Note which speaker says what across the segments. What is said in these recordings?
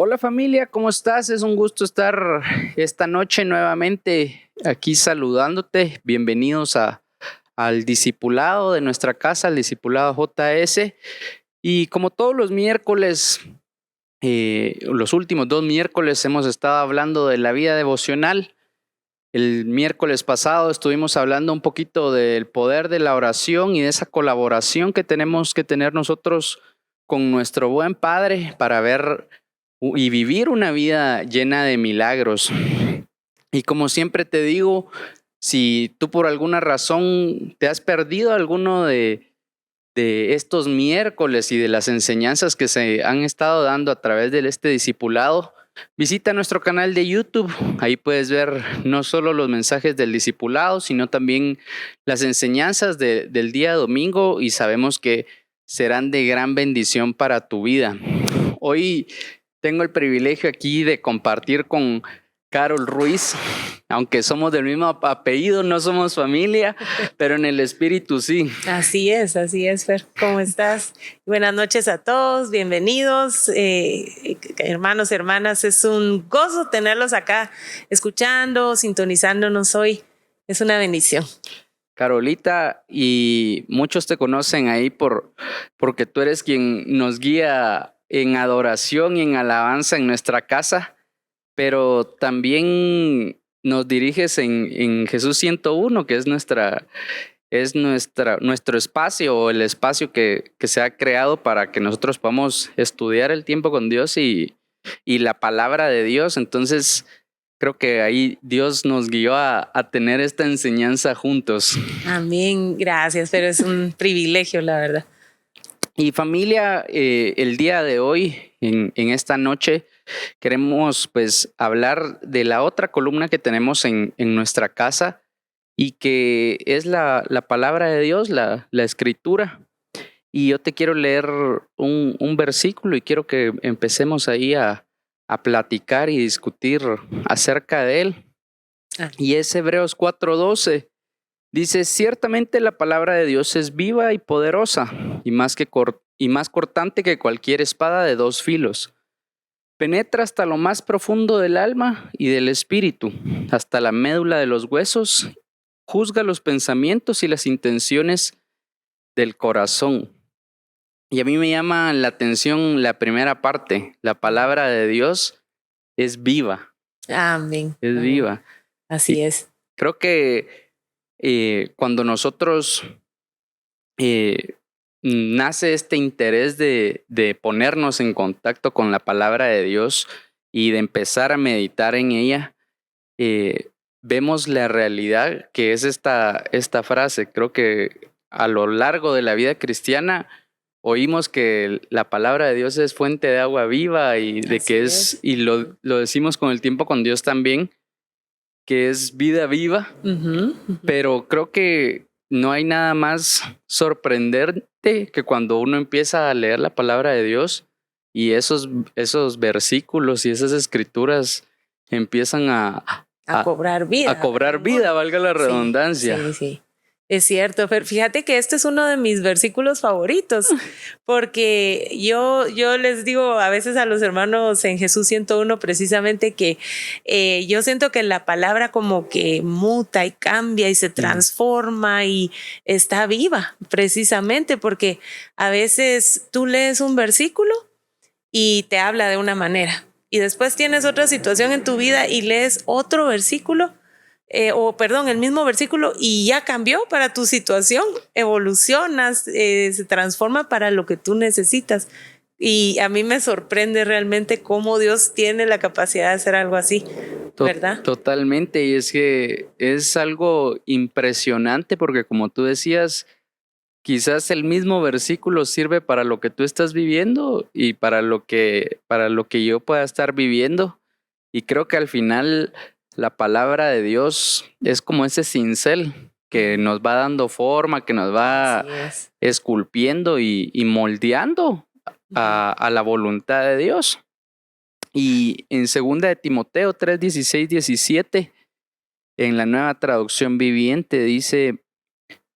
Speaker 1: Hola familia, ¿cómo estás? Es un gusto estar esta noche nuevamente aquí saludándote. Bienvenidos al discipulado de nuestra casa, al discipulado JS. Y como todos los miércoles, los últimos 2 miércoles hemos estado hablando de la vida devocional. El miércoles pasado estuvimos hablando un poquito del poder de la oración y de esa colaboración que tenemos que tener nosotros con nuestro buen Padre para ver y vivir una vida llena de milagros. Y como siempre te digo, si tú por alguna razón te has perdido alguno de estos miércoles y de las enseñanzas que se han estado dando a través de este discipulado, visita nuestro canal de YouTube. Ahí puedes ver no solo los mensajes del discipulado, sino también las enseñanzas del día domingo, y sabemos que serán de gran bendición para tu vida. Hoy tengo el privilegio aquí de compartir con Carol Ruiz. Aunque somos del mismo apellido, no somos familia, pero en el espíritu sí.
Speaker 2: Así es, Fer. ¿Cómo estás? Buenas noches a todos, bienvenidos, hermanos, hermanas. Es un gozo tenerlos acá, escuchando, sintonizándonos hoy. Es una bendición.
Speaker 1: Carolita, y muchos te conocen ahí porque tú eres quien nos guía en adoración y en alabanza en nuestra casa, pero también nos diriges en Jesús 101, que es nuestro espacio, o el espacio que se ha creado para que nosotros podamos estudiar el tiempo con Dios y la palabra de Dios. Entonces, creo que ahí Dios nos guió a tener esta enseñanza juntos.
Speaker 2: Amén, gracias, pero es un privilegio, la verdad.
Speaker 1: Y familia, el día de hoy, en esta noche, queremos pues hablar de la otra columna que tenemos en nuestra casa, y que es la palabra de Dios, la escritura. Y yo te quiero leer un versículo y quiero que empecemos ahí a platicar y discutir acerca de él. Y es Hebreos 4:12. Dice: ciertamente la palabra de Dios es viva y poderosa, y más cortante que cualquier espada de 2 filos. Penetra hasta lo más profundo del alma y del espíritu, hasta la médula de los huesos. Juzga los pensamientos y las intenciones del corazón. Y a mí me llama la atención la primera parte. La palabra de Dios es viva.
Speaker 2: Amén.
Speaker 1: Es viva.
Speaker 2: Así es.
Speaker 1: Creo que cuando nosotros nace este interés de ponernos en contacto con la palabra de Dios y de empezar a meditar en ella, vemos la realidad que es esta frase. Creo que a lo largo de la vida cristiana oímos que la palabra de Dios es fuente de agua viva, y de
Speaker 2: Así
Speaker 1: que
Speaker 2: es.
Speaker 1: y lo decimos con el tiempo con Dios también, que es vida viva. Pero creo que no hay nada más sorprendente que cuando uno empieza a leer la palabra de Dios y esos versículos y esas escrituras empiezan a
Speaker 2: cobrar vida.
Speaker 1: A cobrar vida, valga la redundancia.
Speaker 2: Sí. Es cierto, pero fíjate que este es uno de mis versículos favoritos, porque yo les digo a veces a los hermanos en Jesús 101 precisamente que yo siento que la palabra como que muta y cambia y se transforma y está viva, precisamente porque a veces tú lees un versículo y te habla de una manera, y después tienes otra situación en tu vida y lees otro versículo, el mismo versículo, y ya cambió para tu situación, evolucionas, se transforma para lo que tú necesitas. Y a mí me sorprende realmente cómo Dios tiene la capacidad de hacer algo así, ¿verdad?
Speaker 1: Totalmente, y es que es algo impresionante porque, como tú decías, quizás el mismo versículo sirve para lo que tú estás viviendo y para lo que yo pueda estar viviendo. Y creo que al final la palabra de Dios es como ese cincel que nos va dando forma, que nos va esculpiendo y moldeando a la voluntad de Dios. Y en 2 de Timoteo 3, 16, 17, en la Nueva Traducción Viviente, dice: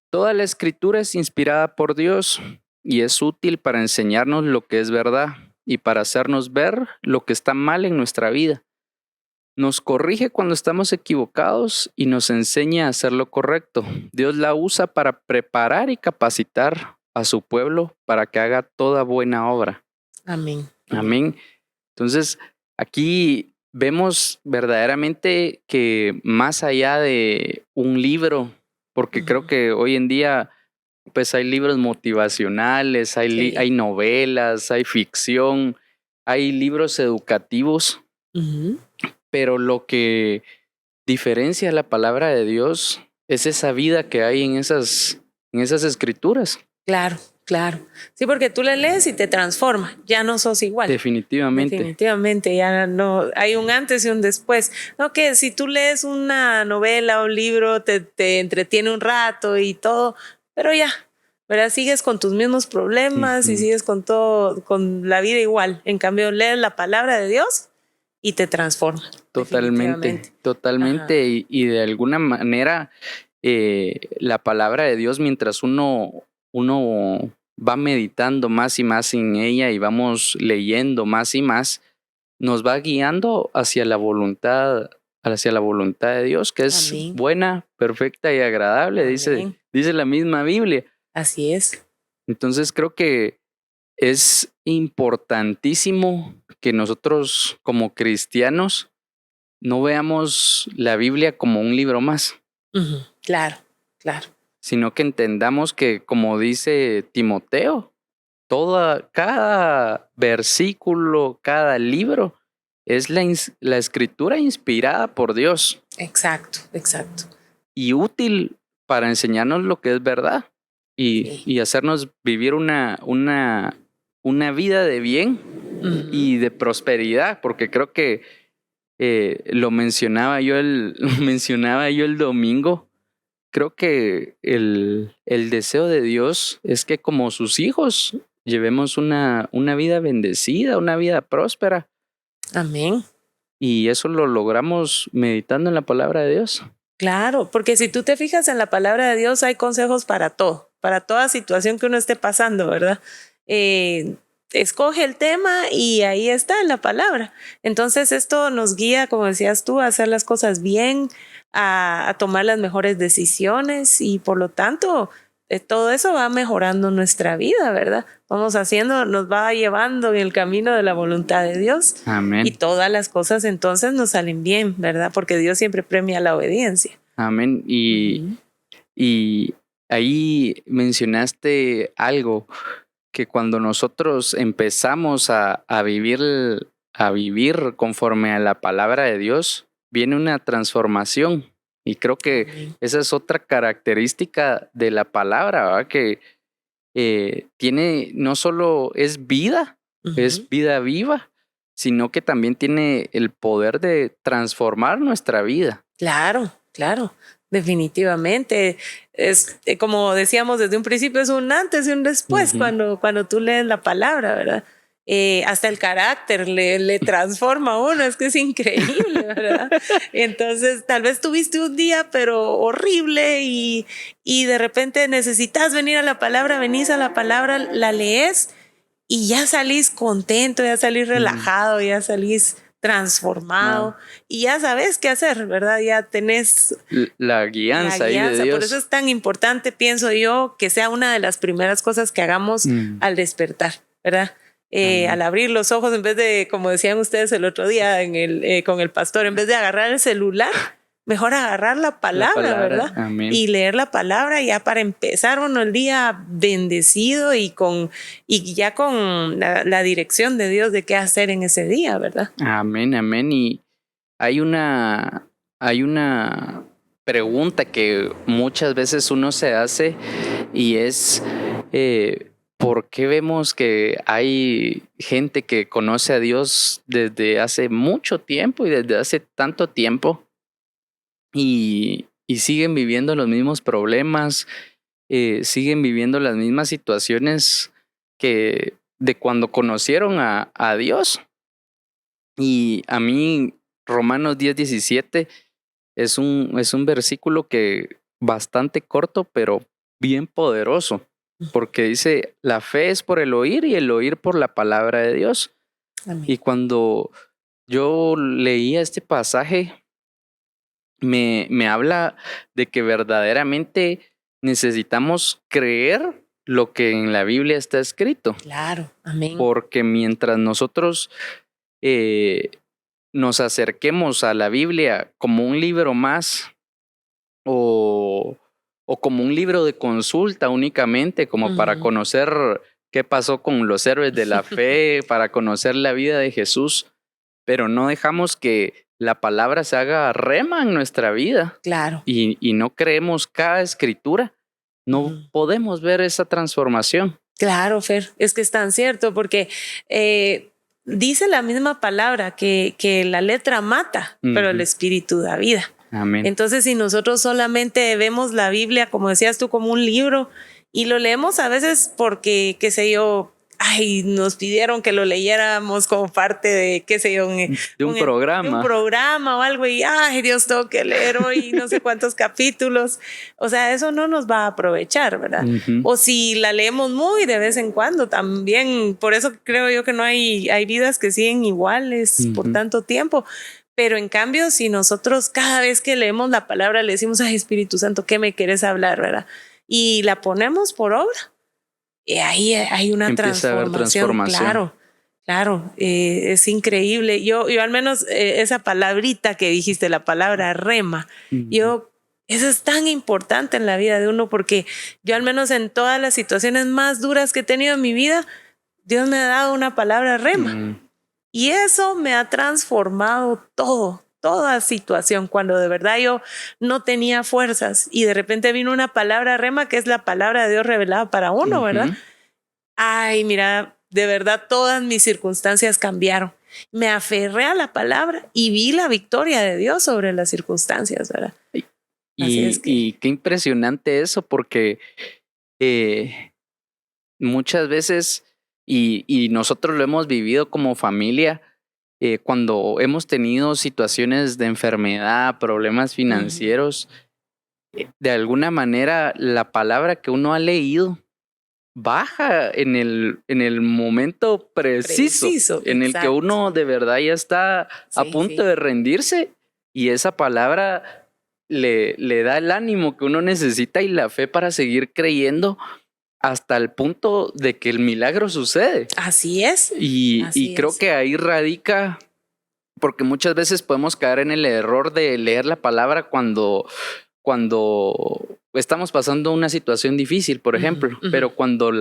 Speaker 1: toda la escritura es inspirada por Dios y es útil para enseñarnos lo que es verdad, y para hacernos ver lo que está mal en nuestra vida. Nos corrige cuando estamos equivocados y nos enseña a hacer lo correcto. Dios la usa para preparar y capacitar a su pueblo para que haga toda buena obra.
Speaker 2: Amén.
Speaker 1: Amén. Entonces, aquí vemos verdaderamente que más allá de un libro, porque creo que hoy en día pues hay libros motivacionales, hay novelas, hay ficción, hay libros educativos, pero lo que diferencia la palabra de Dios es esa vida que hay en esas escrituras.
Speaker 2: Claro. Sí, porque tú la lees y te transforma, ya no sos igual. Definitivamente, ya no, hay un antes y un después. No, que si tú lees una novela o un libro, te entretiene un rato y todo, pero ya, ¿verdad? Sigues con tus mismos problemas y sigues con todo, con la vida igual. En cambio, lees la palabra de Dios y te transforma.
Speaker 1: Totalmente. Y de alguna manera, la palabra de Dios, mientras uno va meditando más y más en ella y vamos leyendo más y más, nos va guiando hacia la voluntad de Dios, que es buena, perfecta y agradable, dice la misma Biblia.
Speaker 2: Así es.
Speaker 1: Entonces creo que es importantísimo que nosotros como cristianos no veamos la Biblia como un libro más.
Speaker 2: Claro.
Speaker 1: Sino que entendamos que, como dice Timoteo, cada versículo, cada libro es la escritura inspirada por Dios.
Speaker 2: Exacto.
Speaker 1: Y útil para enseñarnos lo que es verdad y hacernos vivir una vida de bien y de prosperidad, porque creo que lo mencionaba yo el domingo. Creo que el deseo de Dios es que como sus hijos llevemos una vida bendecida, una vida próspera.
Speaker 2: Amén.
Speaker 1: Y eso lo logramos meditando en la palabra de Dios.
Speaker 2: Claro, porque si tú te fijas en la palabra de Dios hay consejos para todo, para toda situación que uno esté pasando, ¿verdad? Escoge el tema y ahí está en la palabra. Entonces esto nos guía, como decías tú, a hacer las cosas bien, a tomar las mejores decisiones y por lo tanto todo eso va mejorando nuestra vida, ¿verdad? Nos va llevando en el camino de la voluntad de Dios.
Speaker 1: Amén.
Speaker 2: Y todas las cosas entonces nos salen bien, ¿verdad? Porque Dios siempre premia la obediencia.
Speaker 1: Amén. Y ahí mencionaste algo, que cuando nosotros empezamos a vivir conforme a la palabra de Dios, viene una transformación. Y creo que esa es otra característica de la palabra, ¿verdad? Que tiene, no solo es vida, es vida viva, sino que también tiene el poder de transformar nuestra vida.
Speaker 2: Claro. Definitivamente. Es como decíamos desde un principio, es un antes y un después cuando tú lees la palabra, ¿verdad? Hasta el carácter le transforma a uno, es que es increíble, ¿verdad? Entonces, tal vez tuviste un día, pero horrible y de repente necesitas venir a la palabra, venís a la palabra, la lees y ya salís contento, ya salís relajado, ya salís transformado y ya sabes qué hacer, ¿verdad? Ya tenés
Speaker 1: la guianza ahí de Dios.
Speaker 2: Por eso es tan importante, pienso yo, que sea una de las primeras cosas que hagamos al despertar, ¿verdad? Al abrir los ojos, en vez de, como decían ustedes el otro día con el pastor, en vez de agarrar el celular, mejor agarrar la palabra, ¿verdad?
Speaker 1: Amén.
Speaker 2: Y leer la palabra ya para empezar uno el día bendecido y ya con la dirección de Dios de qué hacer en ese día, ¿verdad?
Speaker 1: Amén. Y hay una pregunta que muchas veces uno se hace y es ¿por qué vemos que hay gente que conoce a Dios desde hace mucho tiempo y desde hace tanto tiempo y siguen viviendo los mismos problemas, siguen viviendo las mismas situaciones que de cuando conocieron a Dios? Y a mí Romanos 10:17 es un versículo que bastante corto, pero bien poderoso, porque dice, la fe es por el oír y el oír por la palabra de Dios.
Speaker 2: Amén.
Speaker 1: Y cuando yo leía este pasaje, me habla de que verdaderamente necesitamos creer lo que en la Biblia está escrito.
Speaker 2: Claro, amén.
Speaker 1: Porque mientras nosotros nos acerquemos a la Biblia como un libro más o como un libro de consulta únicamente, como para conocer qué pasó con los héroes de la fe, para conocer la vida de Jesús, pero no dejamos que la palabra se haga rema en nuestra vida.
Speaker 2: Claro.
Speaker 1: Y no creemos cada escritura, no podemos ver esa transformación.
Speaker 2: Claro, Fer, es que es tan cierto porque dice la misma palabra que la letra mata, pero el espíritu da vida.
Speaker 1: Amén.
Speaker 2: Entonces, si nosotros solamente vemos la Biblia, como decías tú, como un libro y lo leemos a veces porque, qué sé yo, nos pidieron que lo leyéramos como parte de, qué sé yo,
Speaker 1: de un programa.
Speaker 2: De un programa o algo y, Dios, tengo que leer hoy no sé cuántos capítulos. O sea, eso no nos va a aprovechar, ¿verdad? O si la leemos muy de vez en cuando también. Por eso creo yo que no hay vidas que siguen iguales por tanto tiempo. Pero en cambio, si nosotros cada vez que leemos la palabra le decimos, Espíritu Santo, ¿qué me quieres hablar, verdad? Y la ponemos por obra. Y ahí hay una transformación. Claro, es increíble. Yo al menos esa palabrita que dijiste, la palabra rema, eso es tan importante en la vida de uno porque yo al menos en todas las situaciones más duras que he tenido en mi vida, Dios me ha dado una palabra rema. Y eso me ha transformado toda situación. Cuando de verdad yo no tenía fuerzas y de repente vino una palabra rema que es la palabra de Dios revelada para uno, ¿verdad? Mira, de verdad todas mis circunstancias cambiaron. Me aferré a la palabra y vi la victoria de Dios sobre las circunstancias, ¿verdad?
Speaker 1: Y qué impresionante eso, porque muchas veces, y nosotros lo hemos vivido como familia, cuando hemos tenido situaciones de enfermedad, problemas financieros, de alguna manera la palabra que uno ha leído baja en el momento preciso en el que uno de verdad ya está a punto de rendirse, y esa palabra le da el ánimo que uno necesita y la fe para seguir creyendo hasta el punto de que el milagro sucede.
Speaker 2: Así es.
Speaker 1: Y creo que ahí radica, porque muchas veces podemos caer en el error de leer la palabra cuando estamos pasando una situación difícil, por ejemplo, pero cuando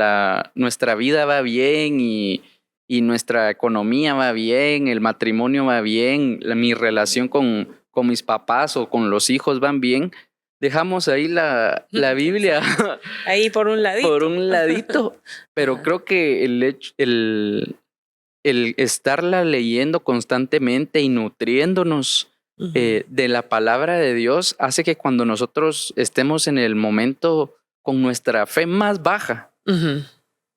Speaker 1: nuestra vida va bien y nuestra economía va bien, el matrimonio va bien, mi relación con mis papás o con los hijos van bien, dejamos ahí la Biblia
Speaker 2: ahí por un ladito.
Speaker 1: Pero creo que el estarla leyendo constantemente y nutriéndonos de la palabra de Dios hace que cuando nosotros estemos en el momento con nuestra fe más baja,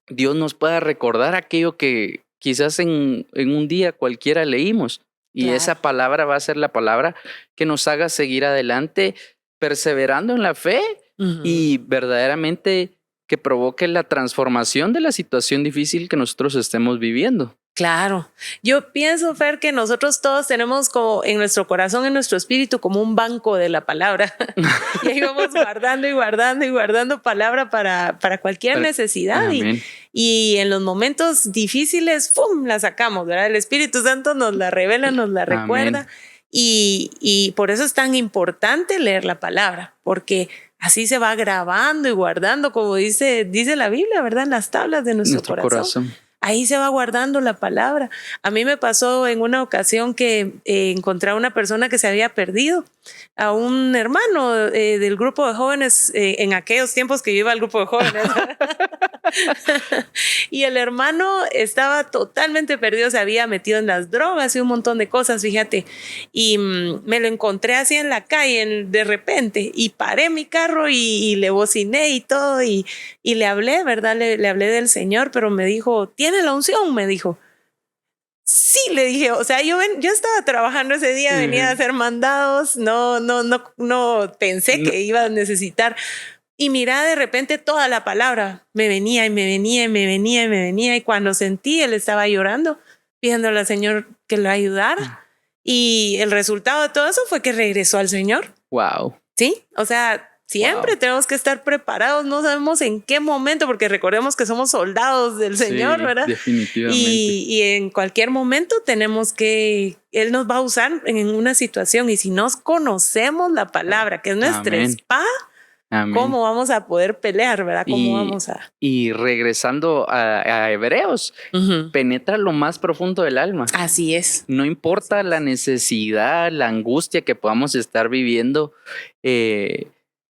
Speaker 1: Dios nos pueda recordar aquello que quizás en un día cualquiera leímos. Y esa palabra va a ser la palabra que nos haga seguir adelante, perseverando en la fe y verdaderamente que provoque la transformación de la situación difícil que nosotros estemos viviendo.
Speaker 2: Claro. Yo pienso, Fer, que nosotros todos tenemos como en nuestro corazón, en nuestro espíritu, como un banco de la palabra. Y ahí vamos guardando palabra para cualquier necesidad. Y en los momentos difíciles, ¡pum!, la sacamos, ¿verdad? El Espíritu Santo nos la revela, nos la recuerda. Y por eso es tan importante leer la palabra, porque así se va grabando y guardando, como dice la Biblia, ¿verdad? En las tablas de nuestro corazón. Ahí se va guardando la palabra. A mí me pasó en una ocasión que encontré a una persona que se había perdido, a un hermano del grupo de jóvenes, en aquellos tiempos que yo iba al grupo de jóvenes. Y el hermano estaba totalmente perdido, se había metido en las drogas y un montón de cosas, fíjate. Y me lo encontré así en la calle de repente y paré mi carro y le bociné y todo y le hablé, ¿verdad? Le hablé del Señor, pero me dijo, ¿tiene la unción? Me dijo. Sí, le dije, o sea, yo estaba trabajando ese día, venía a hacer mandados, no pensé que iba a necesitar. Y mira, de repente toda la palabra me venía y cuando sentí, él estaba llorando, pidiéndole al Señor que lo ayudara. Y el resultado de todo eso fue que regresó al Señor.
Speaker 1: Wow.
Speaker 2: Sí, o sea, siempre tenemos que estar preparados, no sabemos en qué momento, porque recordemos que somos soldados del Señor, ¿verdad?
Speaker 1: Definitivamente.
Speaker 2: Y en cualquier momento tenemos que, Él nos va a usar en una situación, y si nos conocemos la palabra, que es nuestra espada,
Speaker 1: Amén.
Speaker 2: ¿Cómo vamos a poder pelear, verdad? ¿Cómo vamos a...?
Speaker 1: Y regresando a Hebreos, penetra lo más profundo del alma.
Speaker 2: Así es.
Speaker 1: No importa la necesidad, la angustia que podamos estar viviendo,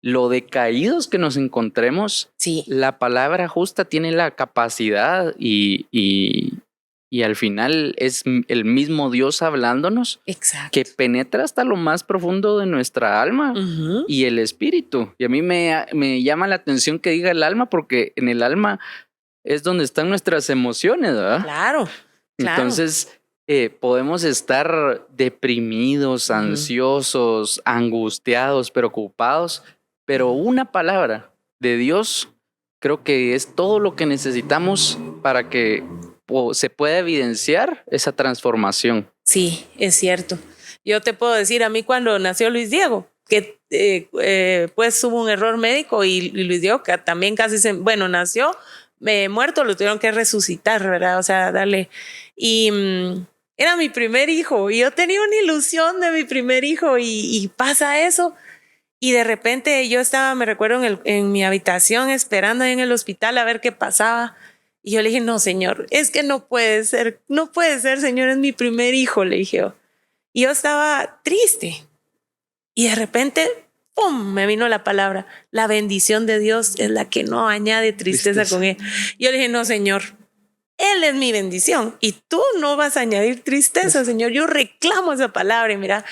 Speaker 1: lo decaídos que nos encontremos, la palabra justa tiene la capacidad y al final es el mismo Dios hablándonos.
Speaker 2: Exacto.
Speaker 1: Que penetra hasta lo más profundo de nuestra alma y el espíritu. Y a mí me llama la atención que diga el alma, porque en el alma es donde están nuestras emociones, ¿verdad?
Speaker 2: Claro.
Speaker 1: Entonces podemos estar deprimidos, ansiosos, angustiados, preocupados, pero una palabra de Dios creo que es todo lo que necesitamos para que se pueda evidenciar esa transformación.
Speaker 2: Sí, es cierto. Yo te puedo decir, a mí cuando nació Luis Diego, que pues hubo un error médico y Luis Diego que también casi nació muerto, lo tuvieron que resucitar, ¿verdad? O sea, darle... Y era mi primer hijo y yo tenía una ilusión de mi primer hijo y pasa eso. Y de repente yo estaba, me recuerdo, en mi habitación esperando ahí en el hospital a ver qué pasaba. Y yo le dije, no, Señor, es que no puede ser, Señor, es mi primer hijo, le dije yo. Y yo estaba triste. Y de repente, ¡pum!, me vino la palabra. La bendición de Dios es la que no añade tristeza con él. Y yo le dije, no, Señor, Él es mi bendición y tú no vas a añadir tristeza, Señor. Yo reclamo esa palabra y mira,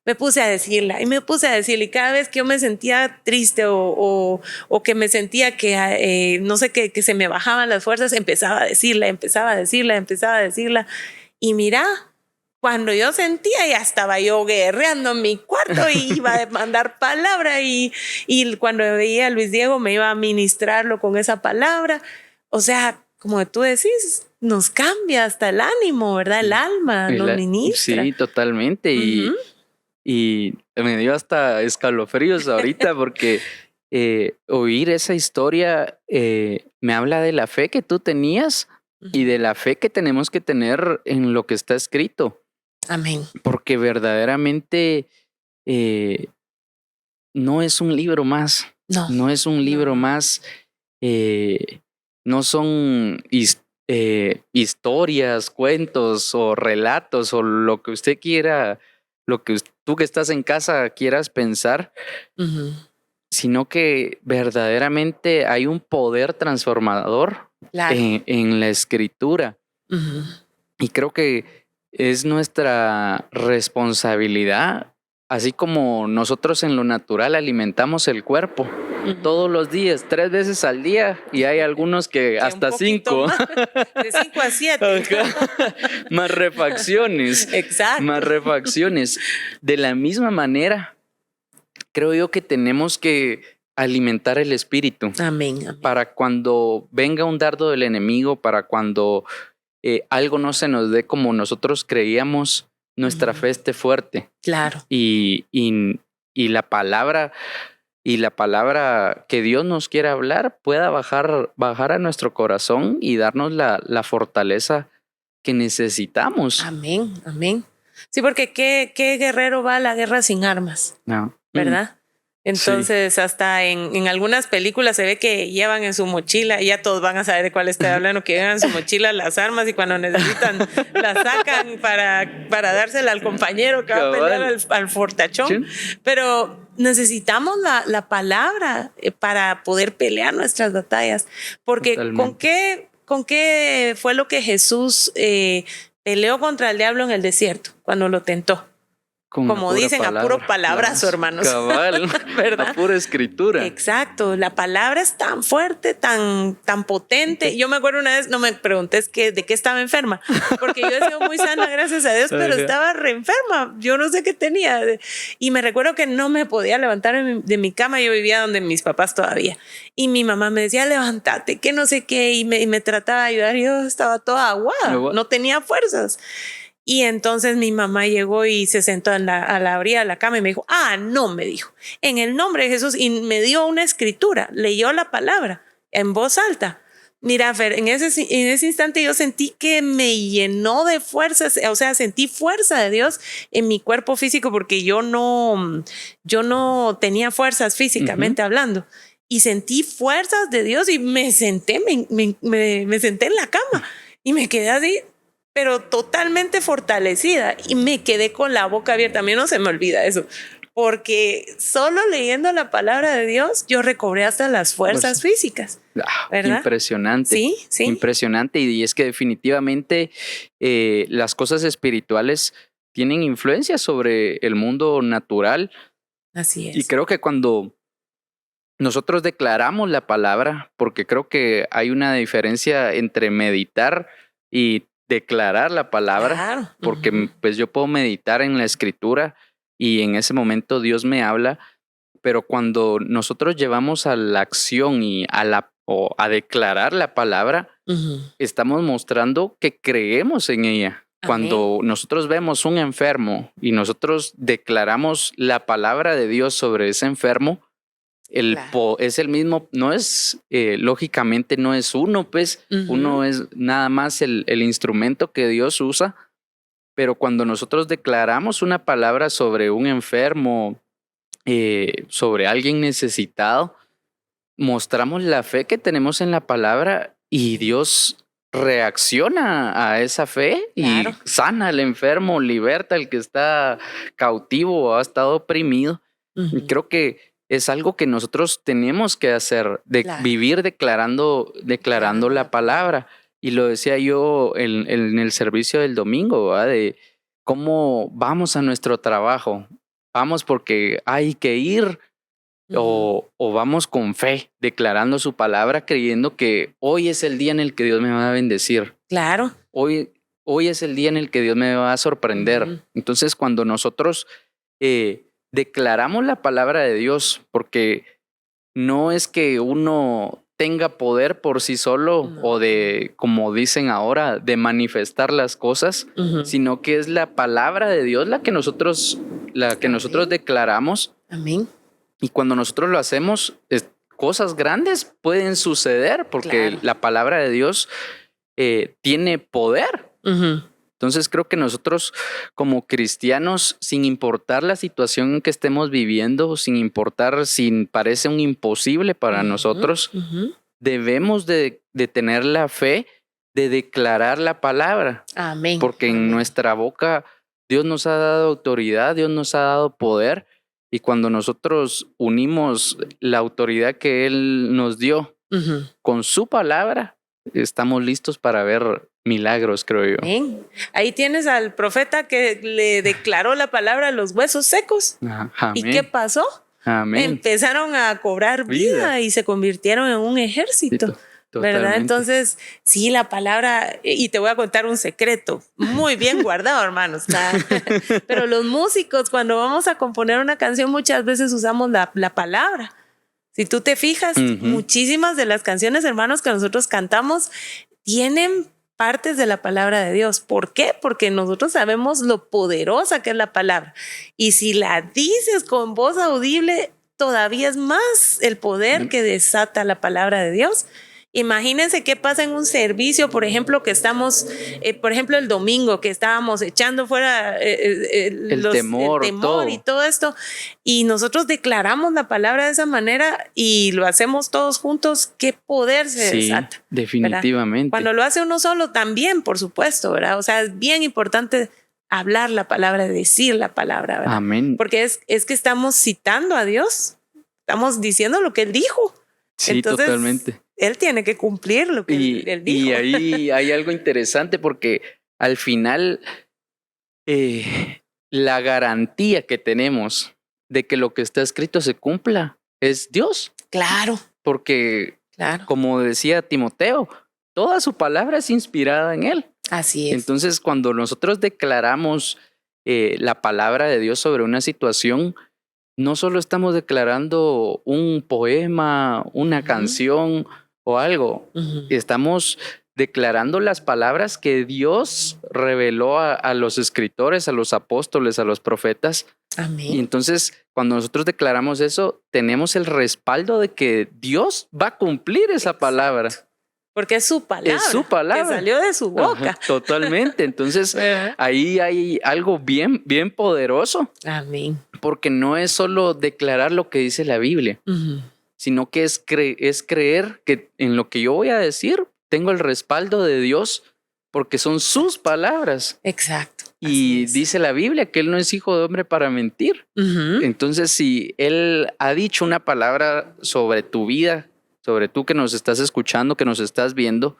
Speaker 2: me puse a decirla y cada vez que yo me sentía triste o que me sentía que no sé, que se me bajaban las fuerzas, empezaba a decirla y mira, cuando yo sentía ya estaba yo guerreando en mi cuarto y iba a mandar palabra y cuando veía a Luis Diego me iba a ministrarlo con esa palabra. O sea, como tú decís, nos cambia hasta el ánimo, ¿verdad? El alma nos ministra.
Speaker 1: Sí, totalmente. Y me dio hasta escalofríos ahorita porque oír esa historia me habla de la fe que tú tenías y de la fe que tenemos que tener en lo que está escrito.
Speaker 2: Amén.
Speaker 1: Porque verdaderamente no es un libro más. No es un libro más. No son historias, cuentos o relatos o lo que usted quiera, lo que tú que estás en casa quieras pensar, sino que verdaderamente hay un poder transformador en la escritura. Y creo que es nuestra responsabilidad, así como nosotros en lo natural alimentamos el cuerpo todos los días, 3 veces al día, y hay algunos que hasta 5.
Speaker 2: De 5 a 7.
Speaker 1: Más refacciones.
Speaker 2: Exacto.
Speaker 1: Más refacciones. De la misma manera, creo yo que tenemos que alimentar el espíritu.
Speaker 2: Amén.
Speaker 1: Para cuando venga un dardo del enemigo, para cuando algo no se nos dé como nosotros creíamos, nuestra fe esté fuerte.
Speaker 2: Claro.
Speaker 1: Y la palabra que Dios nos quiere hablar pueda bajar a nuestro corazón y darnos la fortaleza que necesitamos.
Speaker 2: Amén. Sí, porque ¿qué guerrero va a la guerra sin armas?
Speaker 1: No.
Speaker 2: ¿Verdad? Entonces, hasta en algunas películas se ve que llevan en su mochila, y ya todos van a saber de cuál estoy hablando, que llevan en su mochila las armas y cuando necesitan las sacan para dársela al compañero que va a pelear al fortachón. Pero necesitamos la palabra para poder pelear nuestras batallas. Porque ¿con qué fue lo que Jesús peleó contra el diablo en el desierto cuando lo tentó?
Speaker 1: Con
Speaker 2: como dicen, a puro palabrazo, hermanos.
Speaker 1: Cabal,
Speaker 2: ¿verdad?
Speaker 1: a pura escritura.
Speaker 2: Exacto, la palabra es tan fuerte, tan potente. Yo me acuerdo una vez, no me preguntes de qué estaba enferma, porque yo he sido muy sana, gracias a Dios, pero estaba re enferma. Yo no sé qué tenía. Y me recuerdo que no me podía levantar de mi cama. Yo vivía donde mis papás todavía. Y mi mamá me decía, levántate, que no sé qué, y me trataba de ayudar. Y yo estaba toda aguada, no tenía fuerzas. Y entonces mi mamá llegó y se sentó a la orilla de la cama y me dijo, no, me dijo, en el nombre de Jesús, y me dio una escritura, leyó la palabra en voz alta. Mira, Fer, en ese instante yo sentí que me llenó de fuerzas, o sea, sentí fuerza de Dios en mi cuerpo físico, porque yo no tenía fuerzas físicamente hablando. Y sentí fuerzas de Dios y me senté, me senté en la cama y me quedé así, pero totalmente fortalecida, y me quedé con la boca abierta. A mí no se me olvida eso, porque solo leyendo la palabra de Dios yo recobré hasta las fuerzas físicas. ¿Verdad?
Speaker 1: Impresionante.
Speaker 2: Sí.
Speaker 1: Impresionante. Y es que definitivamente las cosas espirituales tienen influencia sobre el mundo natural.
Speaker 2: Así es.
Speaker 1: Y creo que cuando nosotros declaramos la palabra, porque creo que hay una diferencia entre meditar y declarar la palabra,
Speaker 2: claro.
Speaker 1: porque pues yo puedo meditar en la escritura y en ese momento Dios me habla, pero cuando nosotros llevamos a la acción y a declarar la palabra, estamos mostrando que creemos en ella. Amén. Cuando nosotros vemos un enfermo y nosotros declaramos la palabra de Dios sobre ese enfermo, es el mismo, no es, lógicamente no es uno, pues uno es nada más el instrumento que Dios usa, pero cuando nosotros declaramos una palabra sobre un enfermo, sobre alguien necesitado, mostramos la fe que tenemos en la palabra y Dios reacciona a esa fe y sana al enfermo, liberta al que está cautivo o ha estado oprimido. Y creo que es algo que nosotros tenemos que hacer, vivir declarando la palabra. Y lo decía yo en el servicio del domingo, ¿verdad? De cómo vamos a nuestro trabajo. Vamos porque hay que ir o vamos con fe, declarando su palabra, creyendo que hoy es el día en el que Dios me va a bendecir.
Speaker 2: Claro.
Speaker 1: Hoy es el día en el que Dios me va a sorprender. Entonces, cuando nosotros declaramos la palabra de Dios, porque no es que uno tenga poder por sí solo o de, como dicen ahora, de manifestar las cosas, sino que es la palabra de Dios la que nosotros declaramos.
Speaker 2: Amén.
Speaker 1: Y cuando nosotros lo hacemos, cosas grandes pueden suceder porque la palabra de Dios tiene poder. Entonces creo que nosotros como cristianos, sin importar la situación que estemos viviendo, sin importar si parece un imposible para nosotros, debemos de tener la fe de declarar la palabra.
Speaker 2: Amén.
Speaker 1: Porque en nuestra boca Dios nos ha dado autoridad, Dios nos ha dado poder. Y cuando nosotros unimos la autoridad que Él nos dio con su palabra, estamos listos para ver milagros, creo yo.
Speaker 2: Amén. Ahí tienes al profeta que le declaró la palabra a los huesos secos.
Speaker 1: Amén.
Speaker 2: ¿Y qué pasó?
Speaker 1: Amén.
Speaker 2: Empezaron a cobrar vida y se convirtieron en un ejército. ¿Verdad? Entonces, sí, la palabra, y te voy a contar un secreto, muy bien guardado, hermanos. Pero los músicos, cuando vamos a componer una canción, muchas veces usamos la palabra. Si tú te fijas, muchísimas de las canciones, hermanos, que nosotros cantamos tienen partes de la palabra de Dios. ¿Por qué? Porque nosotros sabemos lo poderosa que es la palabra. Y si la dices con voz audible, todavía es más el poder que desata la palabra de Dios. Imagínense qué pasa en un servicio, por ejemplo, que estamos, por ejemplo, el domingo que estábamos echando fuera
Speaker 1: el temor
Speaker 2: y todo esto, y nosotros declaramos la palabra de esa manera y lo hacemos todos juntos, qué poder se desata.
Speaker 1: Definitivamente.
Speaker 2: ¿Verdad? Cuando lo hace uno solo también, por supuesto, ¿verdad? O sea, es bien importante hablar la palabra, decir la palabra, ¿verdad?
Speaker 1: Amén.
Speaker 2: Porque es que estamos citando a Dios, estamos diciendo lo que Él dijo.
Speaker 1: Sí,
Speaker 2: entonces,
Speaker 1: totalmente.
Speaker 2: Él tiene que cumplir lo que él dijo.
Speaker 1: Y ahí hay algo interesante porque al final la garantía que tenemos de que lo que está escrito se cumpla es Dios.
Speaker 2: Claro.
Speaker 1: Porque,
Speaker 2: claro.
Speaker 1: Como decía Timoteo, toda su palabra es inspirada en él.
Speaker 2: Así es.
Speaker 1: Entonces, cuando nosotros declaramos la palabra de Dios sobre una situación, no solo estamos declarando un poema, una canción o algo, estamos declarando las palabras que Dios reveló a los escritores, a los apóstoles, a los profetas.
Speaker 2: Amén.
Speaker 1: Y entonces, cuando nosotros declaramos eso, tenemos el respaldo de que Dios va a cumplir esa palabra.
Speaker 2: Porque es su palabra.
Speaker 1: Es su palabra.
Speaker 2: Que salió de su boca.
Speaker 1: Ajá, totalmente. Entonces, ahí hay algo bien, bien poderoso.
Speaker 2: Amén.
Speaker 1: Porque no es solo declarar lo que dice la Biblia, sino que es creer que en lo que yo voy a decir tengo el respaldo de Dios porque son sus palabras.
Speaker 2: Exacto.
Speaker 1: Y dice la Biblia que Él no es hijo de hombre para mentir. Entonces, si Él ha dicho una palabra sobre tu vida, sobre tú que nos estás escuchando, que nos estás viendo,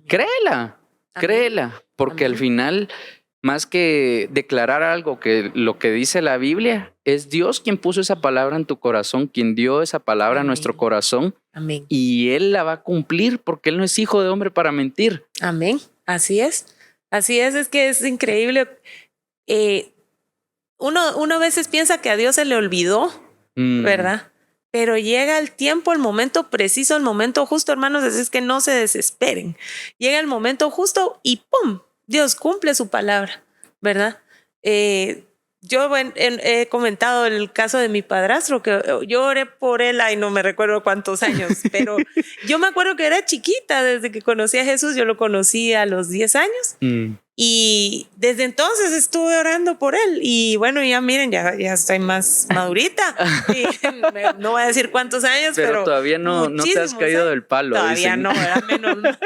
Speaker 1: créela, créela, porque al final, más que declarar algo que lo que dice la Biblia, es Dios quien puso esa palabra en tu corazón, quien dio esa palabra a nuestro corazón.
Speaker 2: Amén.
Speaker 1: Y Él la va a cumplir porque Él no es hijo de hombre para mentir.
Speaker 2: Amén. Así es. Así es que es increíble. Uno a veces piensa que a Dios se le olvidó, ¿verdad? Pero llega el tiempo, el momento preciso, el momento justo, hermanos, así es que no se desesperen. Llega el momento justo y ¡pum! Dios cumple su palabra, ¿verdad? Yo he comentado el caso de mi padrastro, que yo oré por él, no me recuerdo cuántos años, pero yo me acuerdo que era chiquita, desde que conocí a Jesús, yo lo conocí a los 10 años. Y desde entonces estuve orando por él. Y bueno, ya miren, ya estoy más madurita. No voy a decir cuántos años, pero
Speaker 1: todavía no te has caído del palo.
Speaker 2: Todavía no, era menos mal.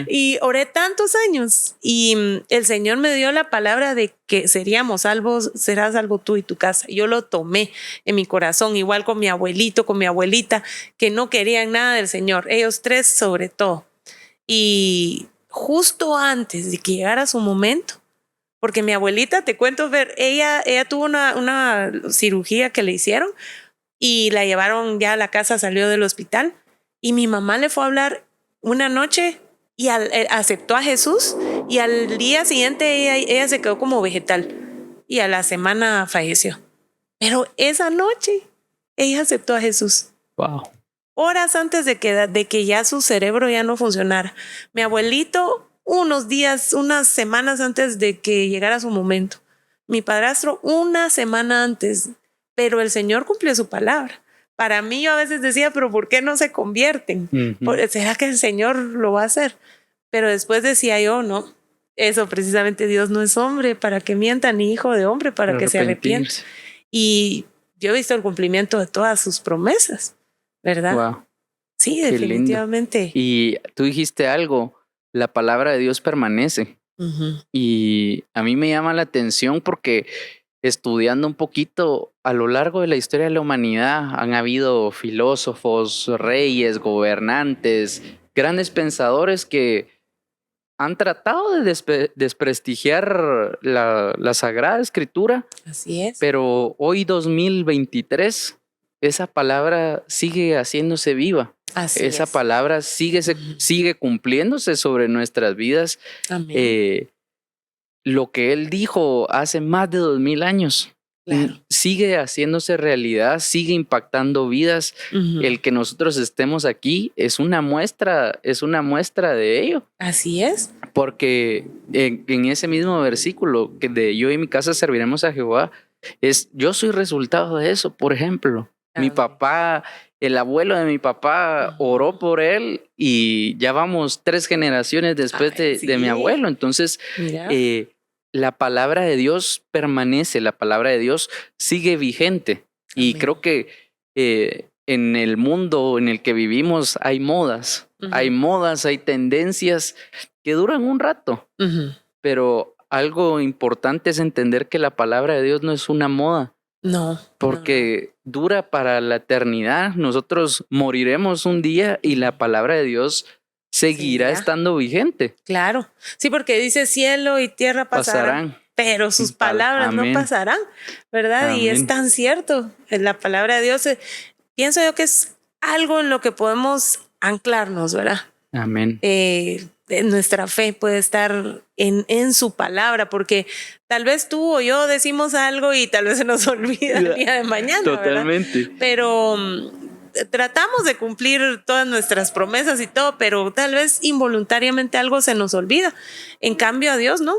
Speaker 2: Y oré tantos años y el Señor me dio la palabra de que seríamos salvos, serás salvo tú y tu casa. Yo lo tomé en mi corazón, igual con mi abuelito, con mi abuelita, que no querían nada del Señor, ellos tres sobre todo. Y justo antes de que llegara su momento, porque mi abuelita, te cuento, ella tuvo una cirugía que le hicieron y la llevaron ya a la casa, salió del hospital y mi mamá le fue a hablar una noche y aceptó a Jesús y al día siguiente ella se quedó como vegetal y a la semana falleció. Pero esa noche ella aceptó a Jesús.
Speaker 1: Wow.
Speaker 2: Horas antes de que ya su cerebro ya no funcionara. Mi abuelito, unos días, unas semanas antes de que llegara su momento. Mi padrastro, una semana antes. Pero el Señor cumplió su palabra. Para mí, yo a veces decía, pero ¿por qué no se convierten? ¿Será que el Señor lo va a hacer? Pero después decía yo, no. Eso precisamente, Dios no es hombre para que mienta, ni hijo de hombre para que se arrepienta. Y yo he visto el cumplimiento de todas sus promesas. ¿Verdad?
Speaker 1: Wow.
Speaker 2: Sí, definitivamente.
Speaker 1: Y tú dijiste algo, la palabra de Dios permanece. Y a mí me llama la atención porque estudiando un poquito a lo largo de la historia de la humanidad han habido filósofos, reyes, gobernantes, grandes pensadores que han tratado de desprestigiar la Sagrada Escritura.
Speaker 2: Así es.
Speaker 1: Pero hoy 2023 esa palabra sigue haciéndose viva. Esa palabra sigue cumpliéndose sobre nuestras vidas.
Speaker 2: Amén.
Speaker 1: Lo que Él dijo hace más de 2000 años sigue haciéndose realidad, sigue impactando vidas. El que nosotros estemos aquí es una muestra de ello.
Speaker 2: Así es.
Speaker 1: Porque en ese mismo versículo que de yo y mi casa serviremos a Jehová, yo soy resultado de eso, por ejemplo. Mi papá, el abuelo de mi papá oró por él y ya vamos 3 generaciones después de mi abuelo. Entonces, la palabra de Dios permanece, la palabra de Dios sigue vigente. Amén. Y creo que en el mundo en el que vivimos hay modas, hay tendencias que duran un rato, pero algo importante es entender que la palabra de Dios no es una moda.
Speaker 2: No.
Speaker 1: Porque dura para la eternidad. Nosotros moriremos un día y la palabra de Dios seguirá estando vigente.
Speaker 2: Claro. Sí, porque dice cielo y tierra pasarán. pero sus palabras no pasarán, ¿verdad? Amén. Y es tan cierto. La palabra de Dios, pienso yo que es algo en lo que podemos anclarnos, ¿verdad?
Speaker 1: Amén.
Speaker 2: Nuestra fe puede estar en su palabra, porque tal vez tú o yo decimos algo y tal vez se nos olvida el día de mañana.
Speaker 1: Totalmente.
Speaker 2: ¿Verdad? Pero tratamos de cumplir todas nuestras promesas y todo, pero tal vez involuntariamente algo se nos olvida. En cambio a Dios, ¿no?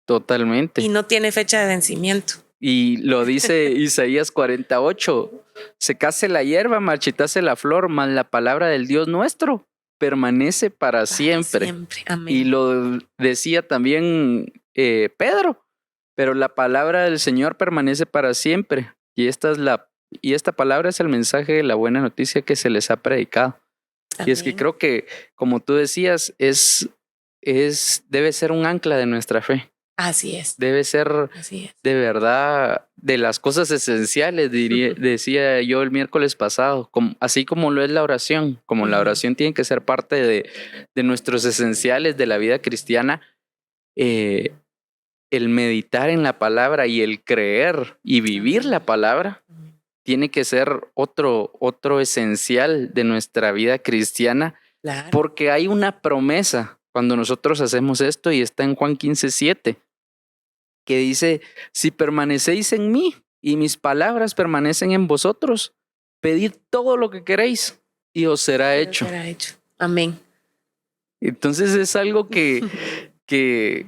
Speaker 1: Totalmente.
Speaker 2: Y no tiene fecha de vencimiento.
Speaker 1: Y lo dice Isaías 48, secase la hierba, marchitase la flor, mas la palabra del Dios nuestro permanece para siempre.
Speaker 2: Amén.
Speaker 1: Y lo decía también Pedro, pero la palabra del Señor permanece para siempre. Y esta palabra es el mensaje de la buena noticia que se les ha predicado. Amén. Y es que creo que, como tú decías, debe ser un ancla de nuestra fe.
Speaker 2: Así es.
Speaker 1: Debe ser de verdad de las cosas esenciales, decía yo el miércoles pasado, así como lo es la oración, como la oración tiene que ser parte de nuestros esenciales de la vida cristiana, el meditar en la palabra y el creer y vivir la palabra tiene que ser otro esencial de nuestra vida cristiana, claro. Porque hay una promesa cuando nosotros hacemos esto y está en Juan 15:7. Que dice, si permanecéis en mí y mis palabras permanecen en vosotros, pedid todo lo que queréis y os será hecho.
Speaker 2: Amén.
Speaker 1: Entonces es algo que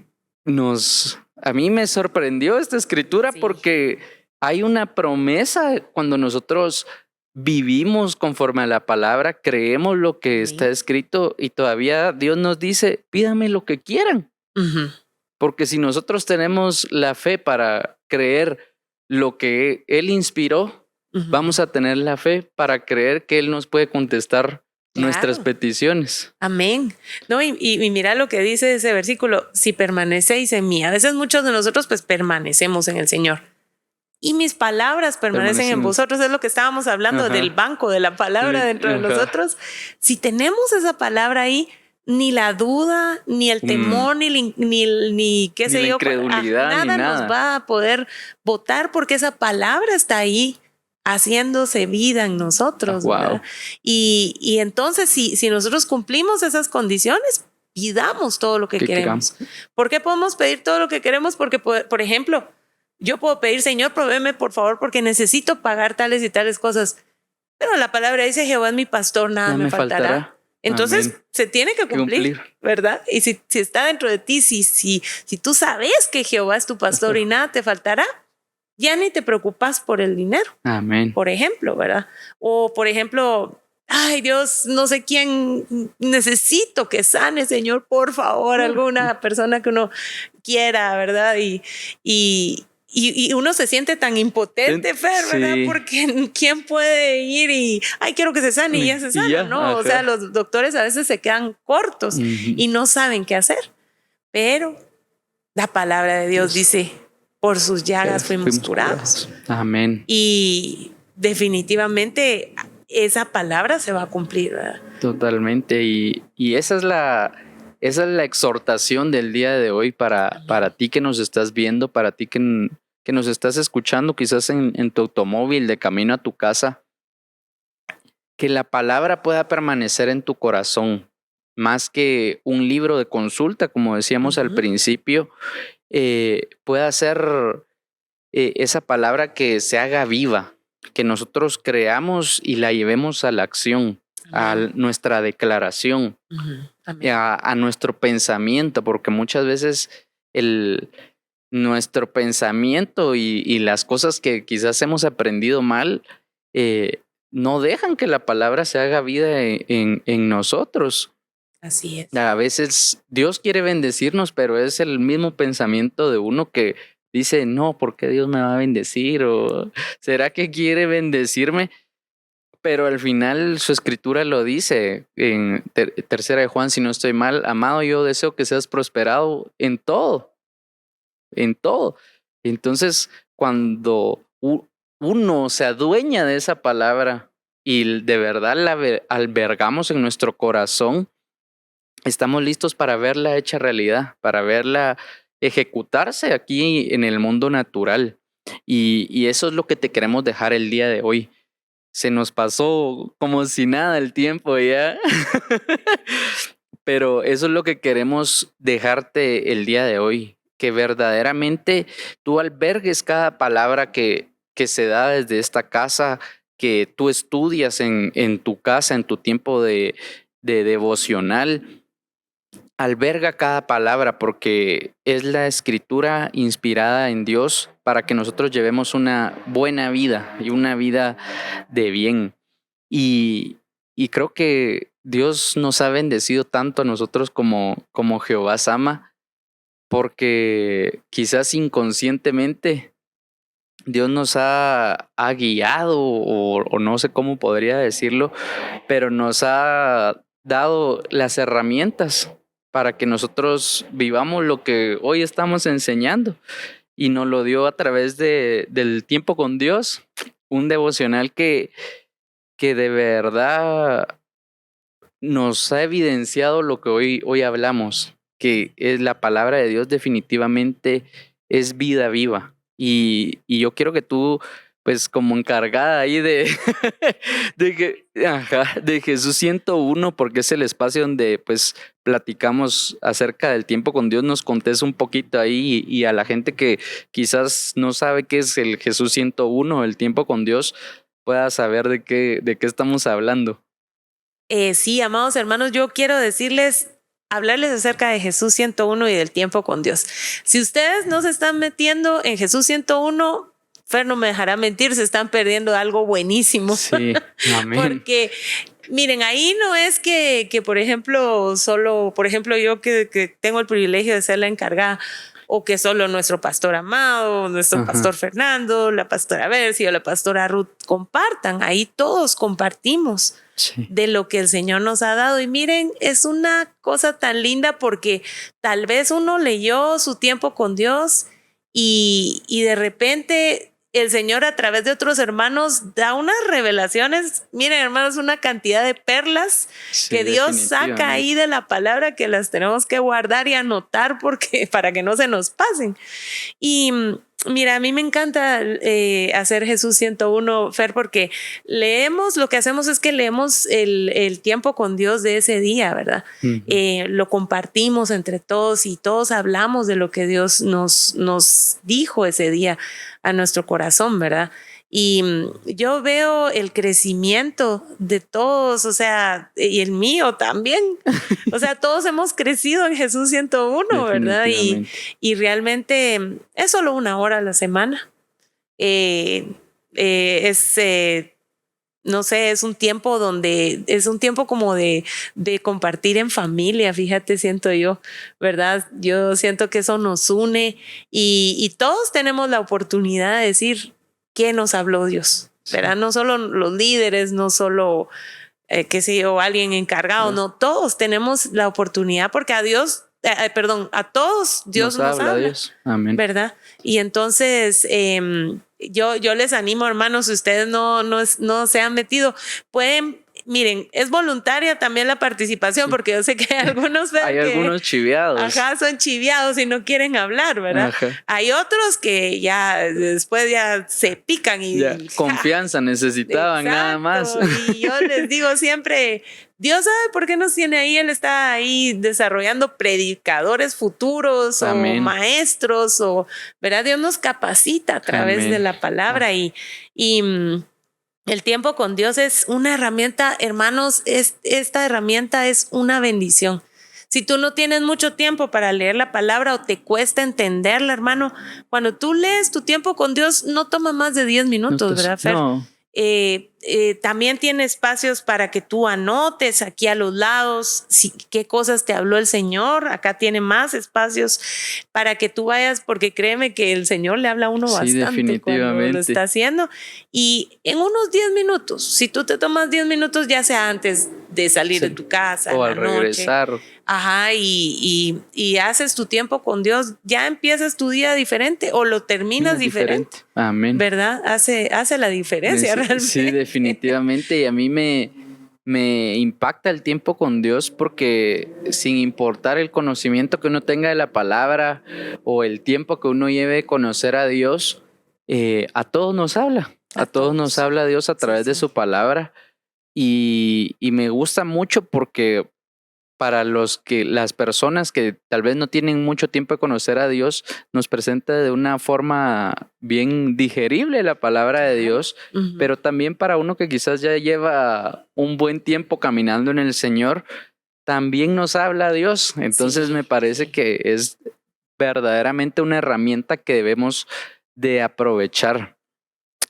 Speaker 1: a mí me sorprendió esta escritura, sí. Porque hay una promesa cuando nosotros vivimos conforme a la palabra, creemos lo que está escrito y todavía Dios nos dice, pídame lo que quieran. Porque si nosotros tenemos la fe para creer lo que Él inspiró, vamos a tener la fe para creer que Él nos puede contestar nuestras peticiones.
Speaker 2: Amén. No, y mira lo que dice ese versículo, si permanecéis en mí. A veces muchos de nosotros pues permanecemos en el Señor. Y mis palabras permanecen en vosotros. Es lo que estábamos hablando del banco de la palabra dentro de nosotros. Si tenemos esa palabra ahí, ni la duda, ni el temor, ni qué sé yo, nada nos va a poder botar porque esa palabra está ahí haciéndose vida en nosotros.
Speaker 1: Wow.
Speaker 2: Y entonces si nosotros cumplimos esas condiciones, pidamos todo lo que queremos. ¿Por qué podemos pedir todo lo que queremos? Porque, por ejemplo, yo puedo pedir, Señor, provéeme por favor porque necesito pagar tales y tales cosas. Pero la palabra dice, Jehová es mi pastor, nada me faltará. Entonces se tiene que cumplir, ¿verdad? Y si está dentro de ti, si tú sabes que Jehová es tu pastor y nada te faltará, ya ni te preocupas por el dinero.
Speaker 1: Amén.
Speaker 2: Por ejemplo, ¿verdad? O por ejemplo, ay Dios, no sé quién necesito que sane, Señor, por favor, alguna persona que uno quiera, ¿verdad? Y uno se siente tan impotente, Fer, ¿verdad? Sí. Porque ¿quién puede ir y, ay, quiero que se sane y ya se sana? Ya, no, o sea, los doctores a veces se quedan cortos y no saben qué hacer. Pero la palabra de Dios dice, por sus llagas fuimos curados.
Speaker 1: Amén.
Speaker 2: Y definitivamente esa palabra se va a cumplir, ¿verdad?
Speaker 1: Totalmente. Y esa es la exhortación del día de hoy para ti que nos estás viendo, para ti que nos estás escuchando quizás en tu automóvil de camino a tu casa, que la palabra pueda permanecer en tu corazón, más que un libro de consulta, como decíamos al principio, pueda ser esa palabra que se haga viva, que nosotros creamos y la llevemos a la acción, a nuestra declaración, a nuestro pensamiento, porque muchas veces nuestro pensamiento y las cosas que quizás hemos aprendido mal no dejan que la palabra se haga vida en nosotros.
Speaker 2: Así es.
Speaker 1: A veces Dios quiere bendecirnos, pero es el mismo pensamiento de uno que dice, no, ¿por qué Dios me va a bendecir? ¿O será que quiere bendecirme? Pero al final su escritura lo dice en tercera de Juan, si no estoy mal, amado, yo deseo que seas prosperado en todo. Entonces, cuando uno se adueña de esa palabra y de verdad la albergamos en nuestro corazón, estamos listos para verla hecha realidad, para verla ejecutarse aquí en el mundo natural. Y eso es lo que te queremos dejar el día de hoy. Se nos pasó como si nada el tiempo ya. Pero eso es lo que queremos dejarte el día de hoy. Que verdaderamente tú albergues cada palabra que se da desde esta casa, que tú estudias en tu casa, en tu tiempo de devocional. Alberga cada palabra porque es la escritura inspirada en Dios para que nosotros llevemos una buena vida y una vida de bien. Y creo que Dios nos ha bendecido tanto a nosotros como Jehová Sama, porque quizás inconscientemente Dios nos ha guiado o no sé cómo podría decirlo, pero nos ha dado las herramientas para que nosotros vivamos lo que hoy estamos enseñando, y nos lo dio a través del tiempo con Dios, un devocional que de verdad nos ha evidenciado lo que hoy hablamos, que es la palabra de Dios. Definitivamente es vida viva. Y yo quiero que tú, pues como encargada ahí de Jesús 101, porque es el espacio donde pues platicamos acerca del tiempo con Dios, nos contés un poquito ahí, y a la gente que quizás no sabe qué es el Jesús 101, el tiempo con Dios, pueda saber de qué estamos hablando.
Speaker 2: Sí, amados hermanos, yo quiero hablarles acerca de Jesús 101 y del tiempo con Dios. Si ustedes no se están metiendo en Jesús 101, Fer no me dejará mentir, se están perdiendo algo buenísimo.
Speaker 1: Sí, amén.
Speaker 2: Porque miren, ahí no es que por ejemplo, yo que tengo el privilegio de ser la encargada, o que solo nuestro pastor Amado, nuestro pastor Fernando, la pastora Bercy o la pastora Ruth compartan. Ahí todos compartimos de lo que el Señor nos ha dado. Y miren, es una cosa tan linda porque tal vez uno leyó su tiempo con Dios y de repente el Señor a través de otros hermanos da unas revelaciones. Miren, hermanos, una cantidad de perlas que Dios saca ahí de la palabra, que las tenemos que guardar y anotar para que no se nos pasen. Y mira, a mí me encanta hacer Jesús 101, Fer, porque lo que hacemos es que leemos el tiempo con Dios de ese día, ¿verdad? Lo compartimos entre todos y todos hablamos de lo que Dios nos dijo ese día a nuestro corazón, ¿verdad? Y yo veo el crecimiento de todos, o sea, y el mío también. O sea, todos hemos crecido en Jesús 101, ¿verdad? Y realmente es solo 1 hora a la semana. No sé, es un tiempo como de compartir en familia, fíjate, siento yo, ¿verdad? Yo siento que eso nos une y todos tenemos la oportunidad de decir qué nos habló Dios, ¿verdad? Sí. No solo los líderes, no solo, qué sé yo, alguien encargado, no, todos tenemos la oportunidad porque a todos Dios nos habla.
Speaker 1: Dios. Amén.
Speaker 2: ¿Verdad? Y entonces yo les animo, hermanos, si ustedes no se han metido, miren, es voluntaria también la participación, porque yo sé que hay algunos
Speaker 1: algunos chiviados.
Speaker 2: Ajá, son chiviados y no quieren hablar, ¿verdad? Ajá. Hay otros que ya después ya se pican y
Speaker 1: ya, confianza necesitaban. Exacto, nada más.
Speaker 2: Y yo les digo siempre, Dios sabe por qué nos tiene ahí. Él está ahí desarrollando predicadores futuros. Amén. O maestros, ¿verdad? Dios nos capacita a través Amén. De la palabra y el tiempo con Dios es una herramienta, hermanos, esta herramienta es una bendición. Si tú no tienes mucho tiempo para leer la palabra o te cuesta entenderla, hermano, cuando tú lees tu tiempo con Dios no toma más de 10 minutos, ¿verdad, Fer? No. También tiene espacios para que tú anotes aquí a los lados qué cosas te habló el Señor. Acá tiene más espacios para que tú vayas, porque créeme que el Señor le habla a uno bastante cuando lo está haciendo. Y en unos 10 minutos, si tú te tomas 10 minutos, ya sea antes de salir de tu casa
Speaker 1: o al regresar,
Speaker 2: ajá, y haces tu tiempo con Dios, ya empiezas tu día diferente o lo terminas diferente.
Speaker 1: Amén.
Speaker 2: ¿Verdad? Hace la diferencia realmente.
Speaker 1: Sí, definitivamente. Y a mí me me impacta el tiempo con Dios porque sin importar el conocimiento que uno tenga de la palabra o el tiempo que uno lleve de conocer a Dios, a todos nos habla. A todos nos habla Dios a través de su palabra y me gusta mucho porque para las personas que tal vez no tienen mucho tiempo de conocer a Dios, nos presenta de una forma bien digerible la palabra de Dios, pero también para uno que quizás ya lleva un buen tiempo caminando en el Señor, también nos habla Dios. Entonces me parece que es verdaderamente una herramienta que debemos de aprovechar.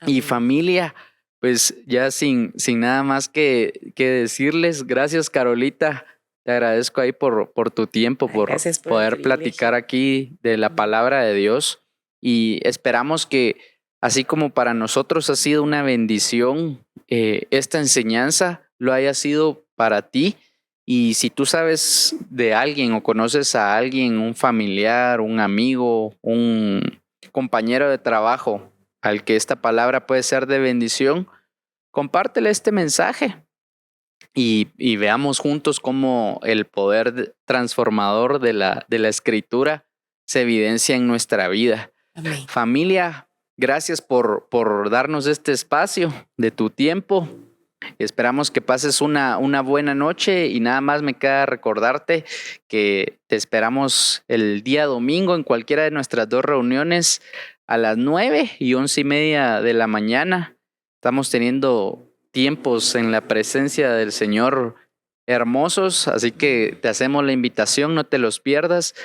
Speaker 1: Y familia, pues ya sin nada más que decirles, gracias Carolita. Te agradezco ahí por tu tiempo, por poder platicar aquí de la palabra de Dios y esperamos que así como para nosotros ha sido una bendición esta enseñanza, lo haya sido para ti. Y si tú sabes de alguien o conoces a alguien, un familiar, un amigo, un compañero de trabajo al que esta palabra puede ser de bendición, compártele este mensaje. Y veamos juntos cómo el poder transformador de la escritura se evidencia en nuestra vida.
Speaker 2: Amén.
Speaker 1: Familia, gracias por darnos este espacio de tu tiempo. Esperamos que pases una buena noche y nada más me queda recordarte que te esperamos el día domingo en cualquiera de nuestras 2 reuniones a las 9 y 11:30 de la mañana. Estamos teniendo tiempos en la presencia del Señor hermosos, así que te hacemos la invitación, no te los pierdas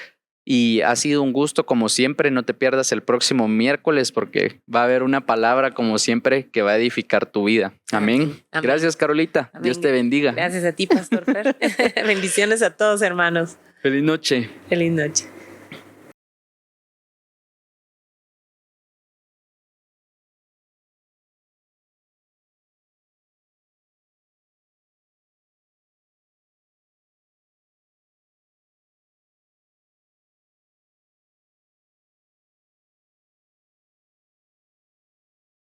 Speaker 1: y ha sido un gusto como siempre, no te pierdas el próximo miércoles porque va a haber una palabra como siempre que va a edificar tu vida. Amén. Amén. Gracias Carolita, Amén. Dios te bendiga.
Speaker 2: Gracias a ti Pastor Fer. Bendiciones a todos hermanos.
Speaker 1: Feliz noche.
Speaker 2: Feliz noche.